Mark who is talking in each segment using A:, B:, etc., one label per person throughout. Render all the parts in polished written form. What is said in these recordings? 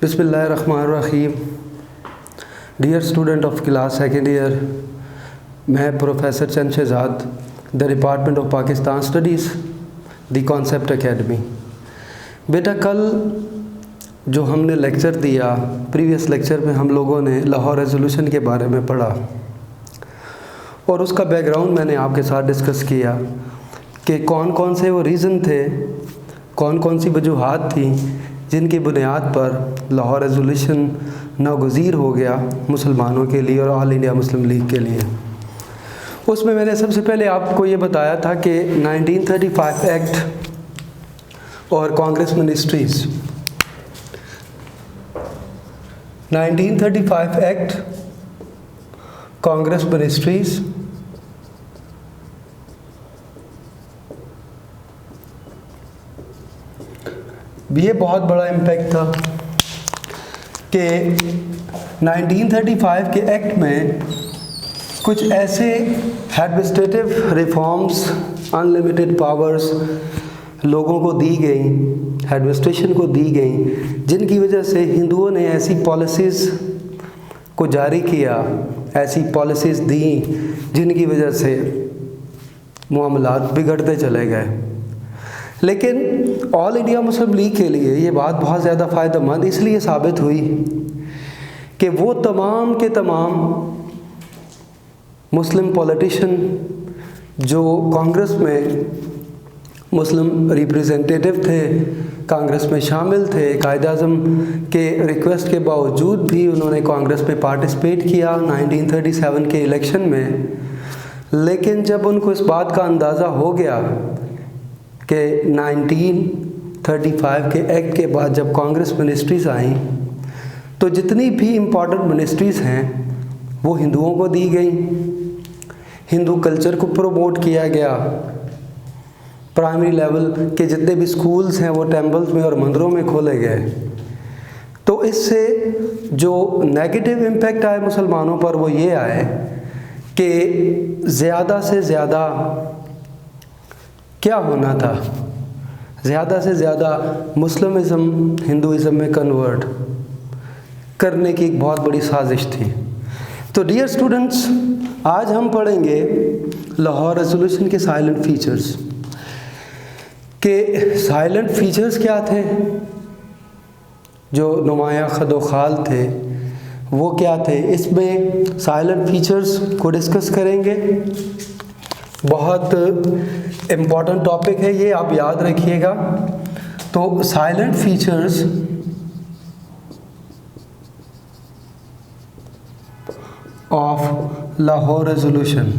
A: बिस्मिल्लाहिर्रहमानिर्रहीम। Dear student of class second year, मैं professor Chand Shahzad, the department of Pakistan studies, the Concept Academy. बेटा, कल जो हमने लेक्चर दिया, प्रीवियस लेक्चर में हम लोगों ने लाहौर रेजोल्यूशन के बारे में पढ़ा और उसका बैकग्राउंड मैंने आपके साथ डिस्कस किया कि कौन कौन से वो रीज़न थे, कौन कौन सी वजूहात थी जिनकी बुनियाद पर लाहौर रेजोल्यूशन नागुज़ीर हो गया मुसलमानों के लिए और ऑल इंडिया मुस्लिम लीग के लिए। उसमें मैंने सबसे पहले आपको ये बताया था कि 1935 एक्ट और Congress ministries, 1935 act, Congress ministries, ये बहुत बड़ा इम्पैक्ट था कि 1935 के एक्ट में कुछ ऐसे एडमिनिस्ट्रेटिव रिफॉर्म्स, अनलिमिटेड पावर्स लोगों को दी गई, एडमिनिस्ट्रेशन को दी गई, जिनकी वजह से हिंदुओं ने ऐसी पॉलिसीज़ को जारी किया, ऐसी पॉलिसीज़ दी जिनकी वजह से मामलात बिगड़ते चले गए। लेकिन ऑल इंडिया मुस्लिम लीग के लिए ये बात बहुत ज़्यादा फ़ायदेमंद इसलिए साबित हुई कि वो तमाम के तमाम मुस्लिम पॉलिटिशियन जो कांग्रेस में मुस्लिम रिप्रेजेंटेटिव थे, कांग्रेस में शामिल थे, कायद-ए-आज़म के रिक्वेस्ट के बावजूद भी उन्होंने कांग्रेस में पार्टिसिपेट किया 1937 के इलेक्शन में। लेकिन जब उनको इस बात का अंदाज़ा हो गया कि 1935 के एक्ट के बाद जब कांग्रेस मिनिस्ट्रीज़ आई तो जितनी भी इम्पॉर्टेंट मिनिस्ट्रीज़ हैं वो हिंदुओं को दी गई, हिंदू कल्चर को प्रमोट किया गया, प्राइमरी लेवल के जितने भी स्कूल्स हैं वो टेम्पल्स में और मंदिरों में खोले गए। तो इससे जो नेगेटिव इम्पैक्ट आए मुसलमानों पर वो ये आए कि ज़्यादा से ज़्यादा क्या होना था, ज़्यादा से ज़्यादा मुस्लिमिज़म हिंदुइज़म में कन्वर्ट करने की एक बहुत बड़ी साजिश थी। तो डियर स्टूडेंट्स, आज हम पढ़ेंगे लाहौर रेजोल्यूशन के साइलेंट फीचर्स। के साइलेंट फीचर्स क्या थे, जो नुमाया खदोखाल थे वो क्या थे। इसमें साइलेंट फीचर्स को डिस्कस करेंगे। बहुत इम्पॉर्टेंट टॉपिक है ये, आप याद रखिएगा। तो salient features of Lahore resolution.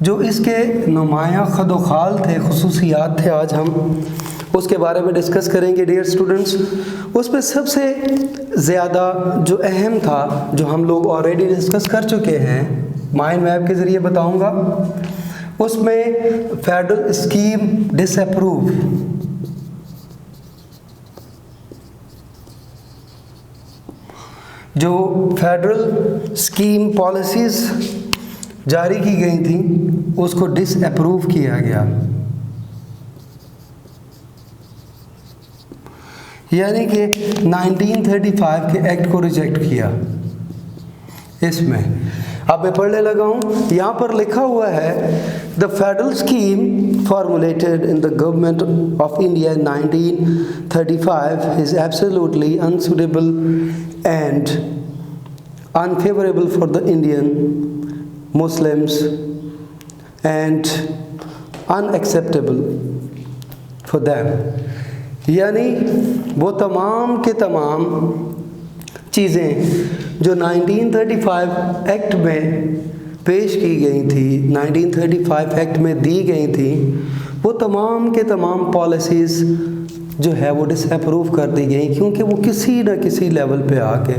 A: जो इसके नुमाया खदोखाल थे, खुसूसियात थे, आज हम उसके बारे में डिस्कस करेंगे डियर स्टूडेंट्स। उसमें सबसे ज़्यादा जो अहम था, जो हम लोग ऑलरेडी डिस्कस कर चुके हैं, माइंड मैप के ज़रिए बताऊंगा। उसमें फेडरल स्कीम डिसअप्रूव, जो फेडरल स्कीम पॉलिसीज़ जारी की गई थी उसको डिसअप्रूव किया गया, यानी कि 1935 के एक्ट को रिजेक्ट किया। इसमें अब मैं पढ़ने लगा हूँ, यहाँ पर लिखा हुआ है the federal scheme formulated in the government of India 1935 is absolutely unsuitable and unfavourable for the Indian Muslims and unacceptable for them। यानी वो तमाम के तमाम चीज़ें जो 1935 एक्ट में पेश की गई थी, 1935 एक्ट में दी गई थी, वो तमाम के तमाम पॉलिसीज़ जो है वो डिसअप्रूव कर दी गई, क्योंकि वो किसी न किसी लेवल पे आके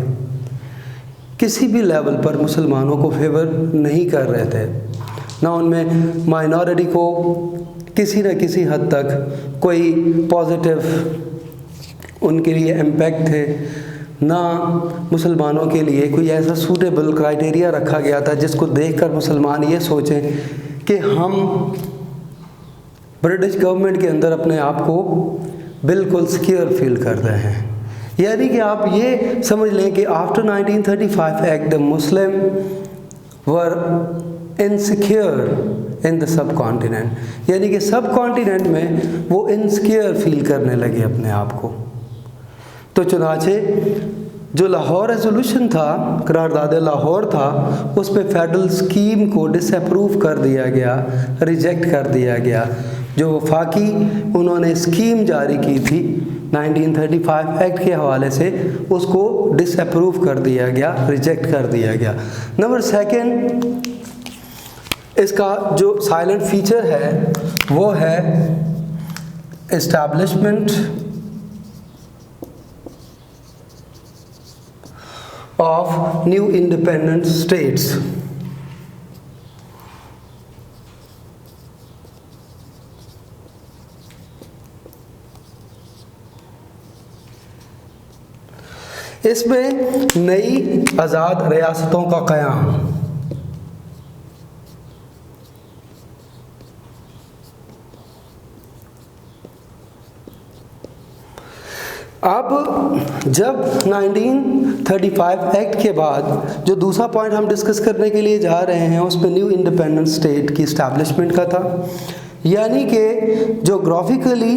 A: किसी भी लेवल पर मुसलमानों को फेवर नहीं कर रहे थे। ना उनमें माइनॉरिटी को किसी न किसी हद तक कोई पॉजिटिव उनके लिए इम्पैक्ट थे, ना मुसलमानों के लिए कोई ऐसा सूटेबल क्राइटेरिया रखा गया था जिसको देखकर मुसलमान ये सोचें कि हम ब्रिटिश गवर्नमेंट के अंदर अपने आप को बिल्कुल सिक्योर फील कर रहे हैं। यानी कि आप ये समझ लें कि after 1935 act the Muslim were insecure in the sub continent, यानी कि सब कॉन्टिनेंट में वो इनसिक्योर फील करने लगे अपने आप को। तो चुनाचे जो लाहौर रेजोल्यूशन था, करारदाद लाहौर था, उस पे फेडरल स्कीम को डिसअप्रूव कर दिया गया, रिजेक्ट कर दिया गया। जो वफाकी उन्होंने स्कीम जारी की थी 1935 एक्ट के हवाले से, उसको डिसअप्रूव कर दिया गया, रिजेक्ट कर दिया गया। नंबर सेकंड, इसका जो साइलेंट फीचर है वो है establishment of new independent states। इसमें नई आज़ाद रियासतों का क़याम, अब जब 1935 एक्ट के बाद जो दूसरा पॉइंट हम डिस्कस करने के लिए जा रहे हैं उसमें न्यू इंडिपेंडेंट स्टेट की इस्टेब्लिशमेंट का था। यानी कि जोग्राफिकली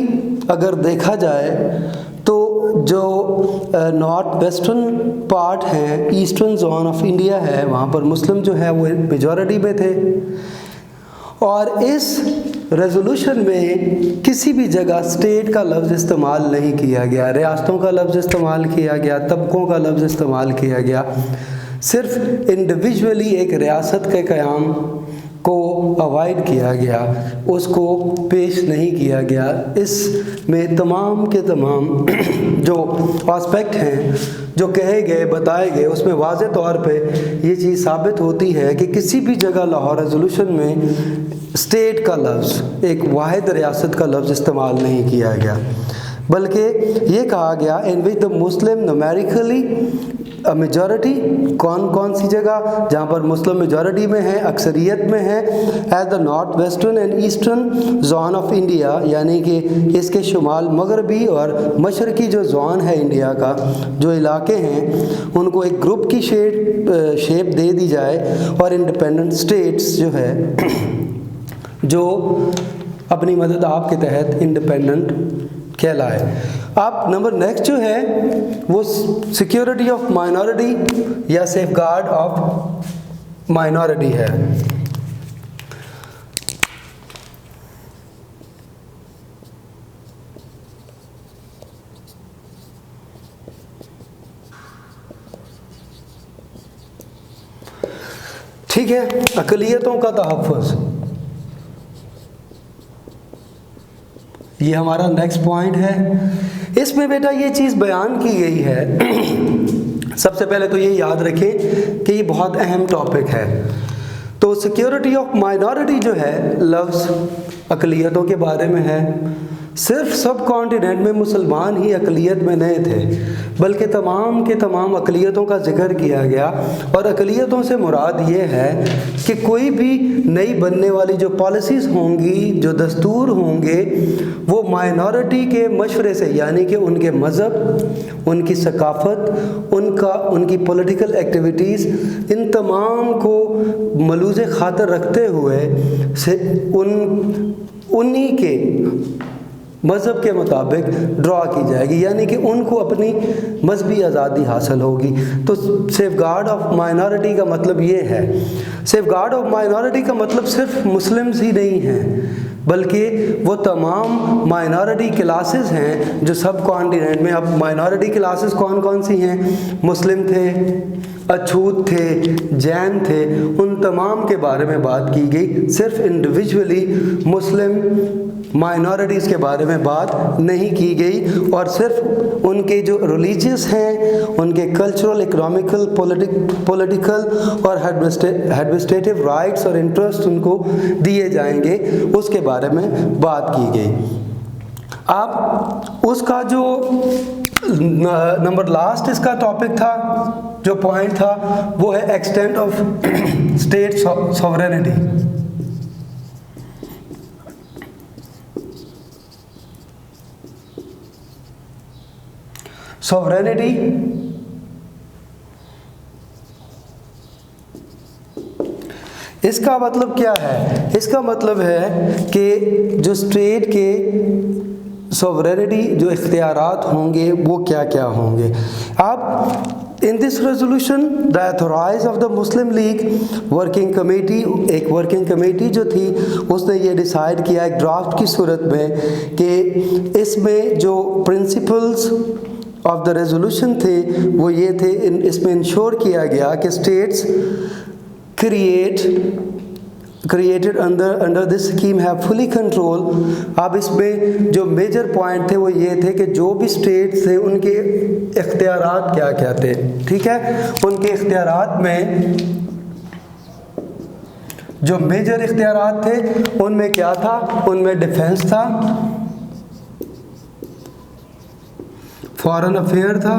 A: अगर देखा जाए तो जो नॉर्थ वेस्टर्न पार्ट है, ईस्टर्न जोन ऑफ इंडिया है, वहाँ पर मुस्लिम जो है वो मेजॉरिटी में थे। और इस रेजोल्यूशन में किसी भी जगह स्टेट का लफ्ज़ इस्तेमाल नहीं किया गया, रियासतों का लफ्ज़ इस्तेमाल किया गया, तबकों का लफ्ज़ इस्तेमाल किया गया। सिर्फ इंडिविजुअली एक रियासत के क़याम को अवॉइड किया गया, उसको पेश नहीं किया गया। इसमें तमाम के तमाम जो एस्पेक्ट हैं जो कहे गए, बताए गए, उसमें वाज़े तौर पे ये चीज़ साबित होती है कि किसी भी जगह लाहौर रेजोल्यूशन में स्टेट का लफ्ज़, एक वाहिद रियासत का लफ्ज़ इस्तेमाल नहीं किया गया, बल्कि ये कहा गया in which the Muslim numerically majority, कौन कौन सी जगह जहाँ पर मुस्लिम मेजॉरिटी में है, अक्सरियत में है, as the north western and eastern zone of India, यानी कि इसके शुमाल मगरबी और मशरकी जो जोन है इंडिया का, जो इलाके हैं उनको एक ग्रुप की शेप दे दी जाए और इंडिपेंडेंट स्टेट्स जो है जो अपनी मदद आपके तहत इंडिपेंडेंट कहलाए। अब नंबर नेक्स्ट जो है वो सिक्योरिटी ऑफ माइनॉरिटी या सेफगार्ड ऑफ माइनॉरिटी है। ठीक है, अक़लियतों का तहफ़्फ़ुज़, ये हमारा नेक्स्ट पॉइंट है। इसमें बेटा ये चीज़ बयान की गई है, सबसे पहले तो ये याद रखें कि ये बहुत अहम टॉपिक है। तो सिक्योरिटी ऑफ माइनॉरिटी जो है लफ्ज़ अक़लियतों के बारे में है। सिर्फ सब कॉन्टिनेंट में मुसलमान ही अक़लियत में नहीं थे, बल्कि तमाम के तमाम अक़लियतों का जिक्र किया गया। और अक़लियतों से मुराद ये है कि कोई भी नई बनने वाली जो पॉलिसीज़ होंगी, जो दस्तूर होंगे, वो माइनॉरिटी के मशवरे से, यानी कि उनके मज़हब, उनकी सकाफ़त, उनकी पॉलिटिकल एक्टिविटीज़, इन तमाम को मलूज़े ख़ातर रखते हुए से उन्हीं के मज़हब के मुताबिक ड्रा की जाएगी, यानी कि उनको अपनी मजहबी आज़ादी हासिल होगी। तो सेफगार्ड ऑफ माइनॉरिटी का मतलब ये है। सेफगार्ड ऑफ माइनॉरिटी का मतलब सिर्फ मुस्लिम्स ही नहीं हैं, बल्कि वो तमाम माइनॉरिटी क्लासेस हैं जो सब कॉन्टिनेंट में। अब माइनॉरिटी क्लासेस कौन कौन सी हैं? मुस्लिम थे, अछूत थे, जैन थे, उन तमाम के बारे में बात की गई। सिर्फ इंडिविजुअली मुस्लिम माइनॉरिटीज़ के बारे में बात नहीं की गई। और सिर्फ उनके जो रिलीजियस हैं, उनके कल्चरल, इकोनॉमिकल, पॉलिटिकल और एडमिनिस्ट्रेटिव राइट्स और इंटरेस्ट उनको दिए जाएंगे, उसके बारे में बात की गई। अब उसका जो नंबर लास्ट इसका टॉपिक था, जो पॉइंट था, वो है extent of state sovereignty. Sovereignty, इसका मतलब क्या है? इसका मतलब है कि जो स्टेट के सॉवरेनिटी, जो इख्तियारात होंगे वो क्या क्या होंगे। अब in this resolution the authorise of the Muslim league working committee, एक वर्किंग कमेटी जो थी उसने ये डिसाइड किया एक ड्राफ्ट की सूरत में कि इसमें जो प्रिंसिपल्स ऑफ द रेजोल्यूशन थे वो ये थे, इसमें इंश्योर किया गया कि states created under this scheme have fully control। अब इसमें जो मेजर पॉइंट थे वो ये थे कि जो भी स्टेट्स थे उनके इख्तियारात क्या क्या थे, ठीक है। उनके इख्तियारात में जो मेजर इख्तियारात थे उनमें क्या था? उनमें डिफेंस था, फॉरेन अफेयर था,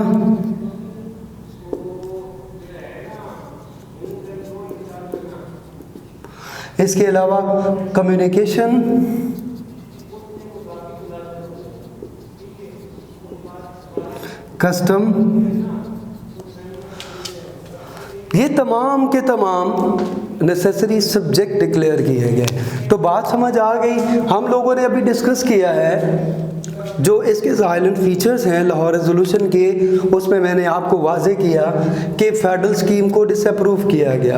A: इसके अलावा कम्युनिकेशन, कस्टम, ये तमाम के तमाम नेसेसरी सब्जेक्ट डिक्लेयर किए गए। तो बात समझ आ गई। हम लोगों ने अभी डिस्कस किया है जो इसके साइलेंट फीचर्स हैं लाहौर रेजोल्यूशन के, उसमें मैंने आपको वाजे किया कि फेडरल स्कीम को डिसअप्रूव किया गया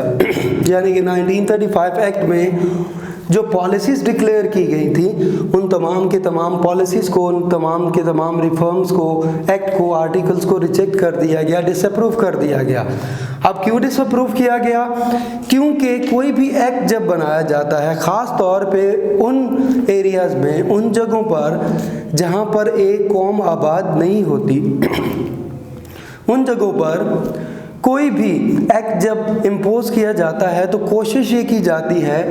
A: यानी कि 1935 एक्ट में जो पॉलिसीज़ डिक्लेयर की गई थी उन तमाम के तमाम पॉलिसीज़ को, उन तमाम के तमाम रिफॉर्म्स को, एक्ट को, आर्टिकल्स को रिजेक्ट कर दिया गया, डिसअप्रूव कर दिया गया। अब क्यों डिसअप्रूव किया गया? क्योंकि कोई भी एक्ट जब बनाया जाता है ख़ास तौर पे उन एरियाज़ में, उन जगहों पर जहाँ पर एक कौम आबाद नहीं होती, उन जगहों पर कोई भी एक्ट जब इम्पोज किया जाता है तो कोशिश ये की जाती है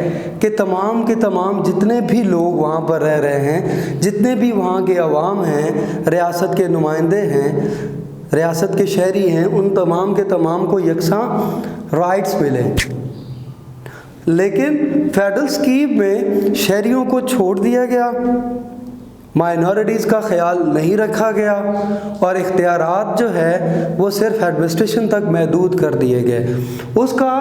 A: कि तमाम के तमाम जितने भी लोग वहाँ पर रह रहे हैं, जितने भी वहाँ के अवाम हैं, रियासत के नुमाइंदे हैं, रियासत के शहरी हैं, उन तमाम के तमाम को यकसां राइट्स मिलें। लेकिन फेडरल स्कीम में शहरियों को छोड़ दिया गया, माइनॉरिटीज़ का ख्याल नहीं रखा गया और इख्तियारात जो है वो सिर्फ एडमिनिस्ट्रेशन तक महदूद कर दिए गए। उसका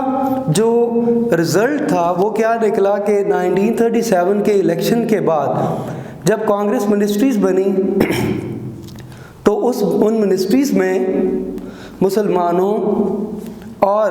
A: जो रिज़ल्ट था वो क्या निकला कि 1937 के इलेक्शन के बाद जब कांग्रेस मिनिस्ट्रीज़ बनी तो उन मिनिस्ट्रीज़ में मुसलमानों और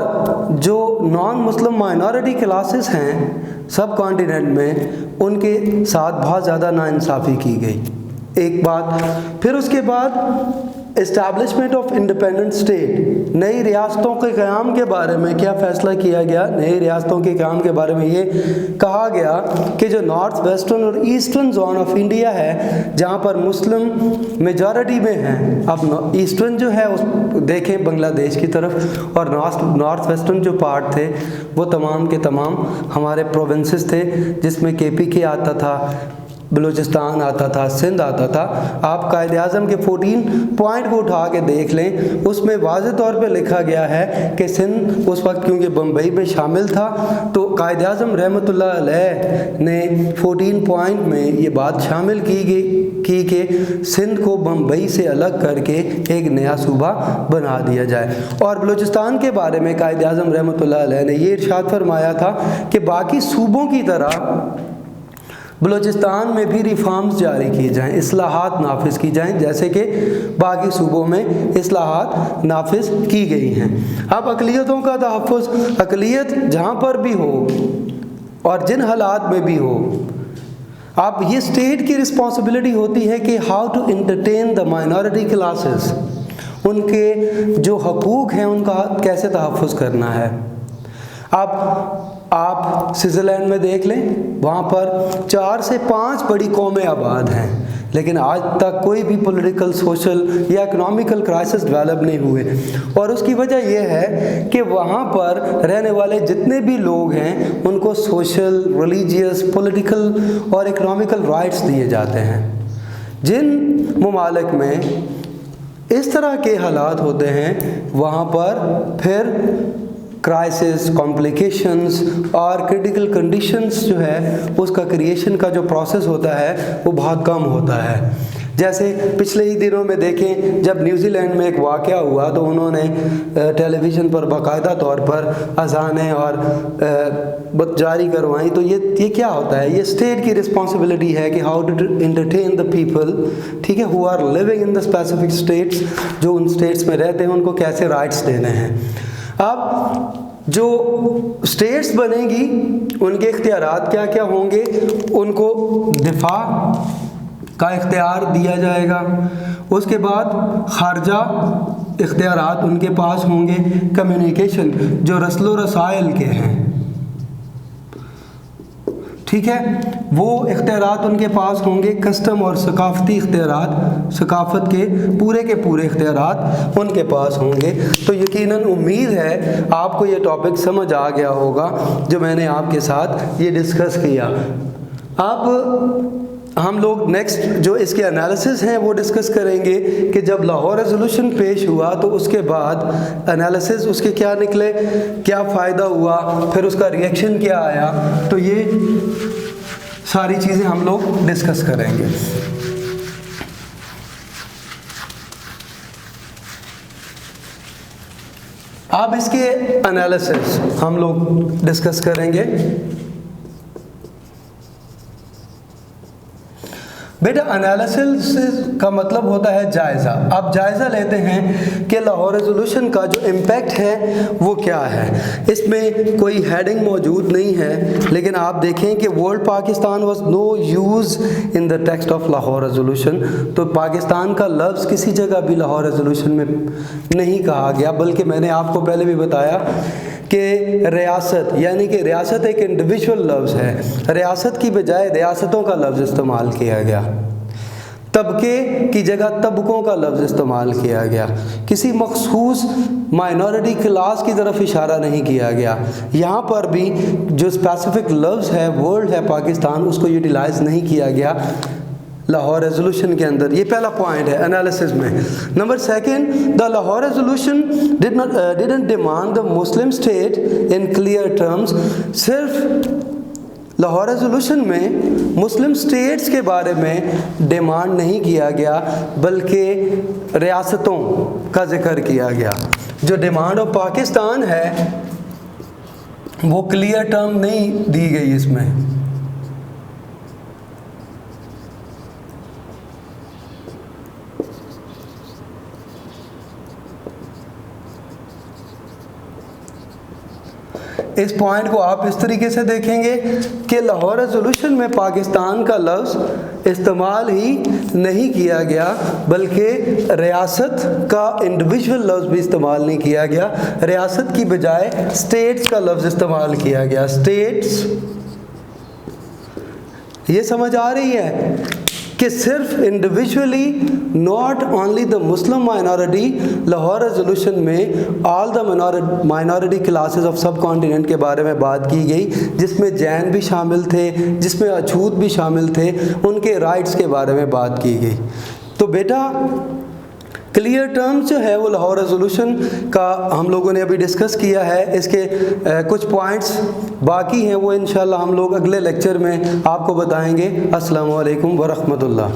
A: जो नॉन मुस्लिम माइनॉरिटी क्लासेस हैं सब कॉन्टिनेंट में, उनके साथ बहुत ज़्यादा नाइंसाफ़ी की गई। एक बात, फिर उसके बाद इस्टेब्लिशमेंट ऑफ इंडिपेंडेंट स्टेट, नई रियासतों के क़याम के बारे में क्या फ़ैसला किया गया? नई रियासतों के क़याम के बारे में ये कहा गया कि जो नॉर्थ वेस्टर्न और ईस्टर्न जोन ऑफ इंडिया है जहाँ पर मुस्लिम मेजॉरिटी में हैं, अब ईस्टर्न जो है उस देखें बांग्लादेश की तरफ और नॉर्थ वेस्टर्न जो पार्ट थे वो तमाम के तमाम हमारे प्रोविंसेस थे, जिसमें KPK आता था, बलूचिस्तान आता था, सिंध आता था। आप कायदे आज़म के 14 पॉइंट को उठा के देख लें, उसमें वाज़े तौर पे लिखा गया है कि सिंध उस वक्त क्योंकि बम्बई में शामिल था तो कायदे आज़म रहमतुल्लाह अलैह ने 14 पॉइंट में ये बात शामिल की कि सिंध को बम्बई से अलग करके एक नया सूबा बना दिया जाए। और बलूचिस्तान के बारे में कायदे आज़म रहमतुल्लाह अलैह ने ये इरशाद फरमाया था कि बाकी सूबों की तरह बलूचिस्तान में भी रिफॉर्म्स जारी की जाएं, इस्लाहात नाफिज की जाएं जैसे कि बाकी सूबों में इस्लाहात नाफिज की गई हैं। अब अक़लियतों का तहफ़्फ़ुज़, अक़लियत जहाँ पर भी हो और जिन हालात में भी हो, अब ये स्टेट की रिस्पॉन्सिबिलिटी होती है कि how to entertain the minority classes, उनके जो हकूक़ हैं उनका कैसे तहफ़्फ़ुज़ करना है। अब आप स्विट्ज़रलैंड में देख लें, वहाँ पर 4 से 5 बड़ी कौमें आबाद हैं, लेकिन आज तक कोई भी पॉलिटिकल, सोशल या इकोनॉमिकल क्राइसिस डेवलप नहीं हुए। और उसकी वजह यह है कि वहाँ पर रहने वाले जितने भी लोग हैं उनको सोशल, रिलीजियस, पॉलिटिकल और इकोनॉमिकल राइट्स दिए जाते हैं। जिन ममालिक में इस तरह के हालात होते हैं वहाँ पर फिर क्राइसिस, कॉम्प्लिकेशंस और क्रिटिकल कंडीशंस जो है उसका क्रिएशन का जो प्रोसेस होता है वो बहुत कम होता है। जैसे पिछले ही दिनों में देखें, जब न्यूजीलैंड में एक वाक़या हुआ तो उन्होंने टेलीविज़न पर बाकायदा तौर पर अज़ानें और जारी करवाई। तो ये क्या होता है, ये स्टेट की रिस्पॉन्सिबिलिटी है कि how to entertain the people, ठीक है, who are living in the specific states, जो उन स्टेट्स में रहते हैं उनको कैसे राइट्स देने हैं। अब जो स्टेट्स बनेगी उनके इख्तियारात क्या क्या होंगे, उनको दिफा का इख्तियार दिया जाएगा, उसके बाद खारजा इख्तियारात उनके पास होंगे, कम्युनिकेशन जो रस्लो रसायल के हैं, ठीक है, वो इख्तियारात उनके पास होंगे, कस्टम और सकाफती इख्तियारात, सकाफत के पूरे इख्तियारात उनके पास होंगे। तो यकीनन उम्मीद है आपको ये टॉपिक समझ आ गया होगा जो मैंने आपके साथ ये डिस्कस किया। अब हम लोग नेक्स्ट जो इसके एनालिसिस हैं वो डिस्कस करेंगे कि जब लाहौर रेजोल्यूशन पेश हुआ तो उसके बाद एनालिसिस उसके क्या निकले, क्या फ़ायदा हुआ, फिर उसका रिएक्शन क्या आया, तो ये सारी चीज़ें हम लोग डिस्कस करेंगे। अब इसके एनालिसिस हम लोग डिस्कस करेंगे। बेटा एनालिसिस का मतलब होता है जायज़ा। आप जायज़ा लेते हैं कि लाहौर रेजोल्यूशन का जो इम्पैक्ट है वो क्या है। इसमें कोई हेडिंग मौजूद नहीं है, लेकिन आप देखें कि word Pakistan was no use in the text of Lahore resolution. तो पाकिस्तान का लफ्ज़ किसी जगह भी लाहौर रेजोल्यूशन में नहीं कहा गया, बल्कि मैंने आपको पहले भी बताया कि रियासत, यानी कि रियासत एक इंडिविजुअल लफ्ज़ है, रियासत की बजाय रियासतों का लफ्ज़ इस्तेमाल किया गया, तबके की जगह तबकों का लफ्ज़ इस्तेमाल किया गया, किसी मखसूस माइनॉरिटी क्लास की तरफ इशारा नहीं किया गया। यहाँ पर भी जो स्पेसिफिक लफ्ज़ है, वर्ड है पाकिस्तान, उसको यूटिलाइज़ नहीं किया गया लाहौर रेजोल्यूशन के अंदर। ये पहला पॉइंट है एनालिसिस में। Number second, the Lahore resolution didn't demand the Muslim state in clear terms. सिर्फ लाहौर रेजोल्यूशन में मुस्लिम स्टेट्स के बारे में डिमांड नहीं किया गया, बल्कि रियासतों का जिक्र किया गया। जो डिमांड ऑफ पाकिस्तान है वो क्लियर टर्म नहीं दी गई इसमें। इस पॉइंट को आप इस तरीके से देखेंगे कि लाहौर रेजोल्यूशन में पाकिस्तान का लफ्ज़ इस्तेमाल ही नहीं किया गया, बल्कि रियासत का इंडिविजुअल लफ्ज़ भी इस्तेमाल नहीं किया गया। रियासत की बजाय स्टेट्स का लफ्ज़ इस्तेमाल किया गया। स्टेट्स, ये समझ आ रही है कि सिर्फ individually, not only the Muslim minority, Lahore resolution में all the minority classes of subcontinent के बारे में बात की गई, जिसमें जैन भी शामिल थे, जिसमें अछूत भी शामिल थे, उनके राइट्स के बारे में बात की गई। तो बेटा क्लियर टर्म्स जो है वो लाहौर रेजोल्यूशन का हम लोगों ने अभी डिस्कस किया है। इसके कुछ पॉइंट्स बाकी हैं, वो इंशाल्लाह हम लोग अगले लेक्चर में आपको बताएंगे। अस्सलामु अलैकुम व रहमतुल्लाह।